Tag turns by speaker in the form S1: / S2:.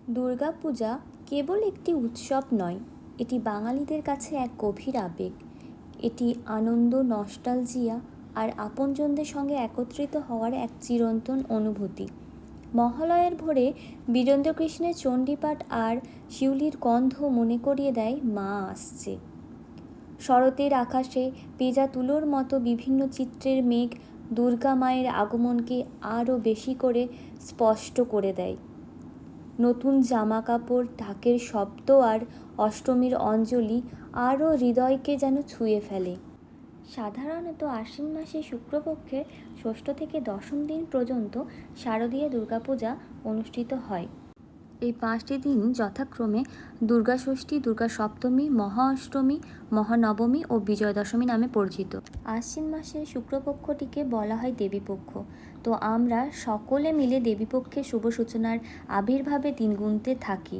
S1: দুর্গাপূজা কেবল একটি উৎসব নয়, এটি বাঙালিদের কাছে এক গভীর আবেগ। এটি আনন্দ, নস্টালজিয়া আর আপনজনদের সঙ্গে একত্রিত হওয়ার এক চিরন্তন অনুভূতি। মহালয়ার ভোরে বীরেন্দ্রকৃষ্ণের চণ্ডীপাঠ আর শিউলির গন্ধ মনে করিয়ে দেয় মা আসছে। শরতের আকাশে পেঁজা তুলোর মতো বিভিন্ন চিত্রের মেঘ দুর্গা মায়ের আগমনকে আরও বেশি করে স্পষ্ট করে দেয়। নতুন জামা কাপড়, ঢাকের শব্দ আর অষ্টমীর অঞ্জলি আরও হৃদয়কে যেন ছুঁয়ে ফেলে। সাধারণত আশ্বিন মাসের শুক্লপক্ষের ষষ্ঠ থেকে দশম দিন পর্যন্ত শারদীয় দুর্গাপূজা অনুষ্ঠিত হয়। এই 5টি দিন যথাক্রমে দুর্গা ষষ্ঠী, দুর্গা সপ্তমী, মহা অষ্টমী, মহানবমী ও বিজয়া দশমী নামে পরিচিত। আশ্বিন মাসের শুক্লপক্ষটিকে বলা হয় দেবীপক্ষ। তো আমরা সকলে মিলে দেবীপক্ষের শুভ সূচনার আবির্ভাবে দিন গুনতে থাকি।